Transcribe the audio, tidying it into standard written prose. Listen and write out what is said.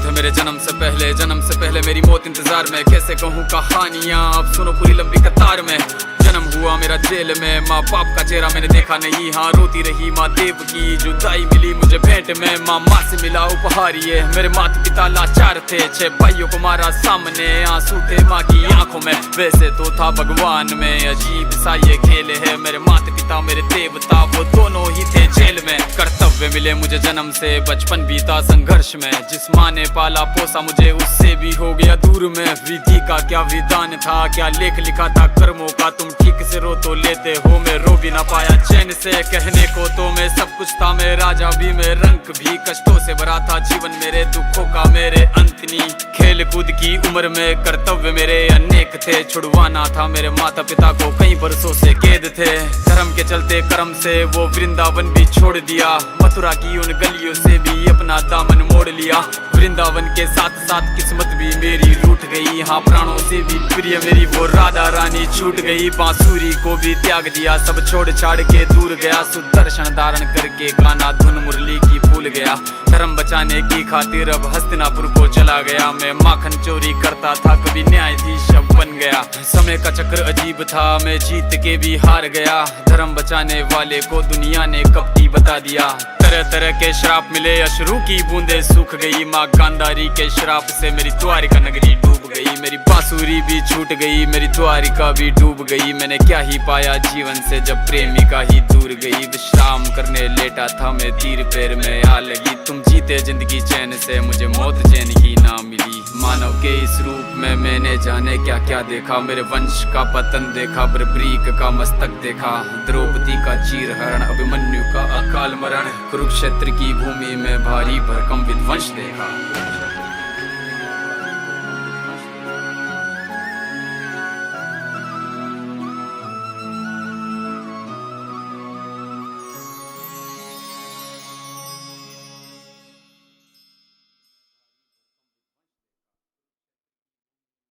है मेरे जन्म से पहले मेरी मौत इंतजार में। कैसे कहूँ कहानियाँ, अब सुनो पूरी लंबी कतार में। जन्म हुआ मेरा जेल में, माँ बाप का चेहरा मैंने देखा नहीं। हाँ रोती रही माँ देव की, जुदाई मिली मुझे भेंट में। माँ से मिला उपहार ये, मेरे माता पिता लाचार थे। 6 भाइयों को मारा सामने, आंसू थे माँ की आंखों में। वैसे तो था भगवान में, अजीब सा ये खेल है। मेरे माता पिता मेरे देवता, वो दोनों ही थे जेल में। कर्तव्य मिले मुझे जन्म से, बचपन बीता संघर्ष में। जिस माँ ने पाला पोसा मुझे, उससे भी हो गया दूर में। विधि का क्या विधान था, क्या लेख लिखा था कर्मों का। तुम ठीक से रो तो लेते हो, मैं रो भी ना पाया चैन से। कहने को तो मैं सब कुछ था, मैं राजा भी, मैं रंक भी। कष्टों से भरा था जीवन मेरे, दुखों का मेरे अंत नहीं। खेल कूद की उम्र में कर्तव्य मेरे अनेक थे। छुड़वाना था मेरे माता पिता को, कई बरसों से कैद थे। धर्म के चलते कर्म से वो वृंदावन भी छोड़ दिया। मथुरा की उन गलियों से भी अपना दामन मोड़ लिया। वृंदावन के साथ साथ किस्मत भी मेरी रूठ गई। हाँ प्राणों से भी प्रिय मेरी वो राधा रानी छूट गई। बांसुरी को भी त्याग दिया, सब छोड़ छाड़ के दूर गया। सुदर्शन धारण करके गाना धुन मुरली की भूल गया। धर्म बचाने की खातिर अब हस्तिनापुर को चला गया। मैं माखन चोरी करता था, कभी न्यायाधीश अब बन गया। समय का चक्र अजीब था, मैं जीत के भी हार गया। धर्म बचाने वाले को दुनिया ने कपटी बता दिया। तरह तरह के श्राप मिले, अश्रु की बूंदे सूख गई। माँ गांधारी के श्राप से मेरी द्वारिका नगरी डूब गई। मेरी बांसुरी भी छूट गई, मेरी द्वारिका भी डूब गई। मैंने क्या ही पाया जीवन से, जब प्रेमिका ही दूर गई। विश्राम करने लेटा था मैं, तीर पैर में आ लगी। तुम जीते जिंदगी चैन से, मुझे मौत चैन ही ना मिली। मानव के इस रूप में मैंने जाने क्या क्या देखा। मेरे वंश का पतन देखा, बर्बरीक का मस्तक देखा। द्रौपदी का चीरहरण, अभिमन्यु का अकाल मरण। कुरुक्षेत्र की भूमि में भारी भरकम विध्वंस देखा।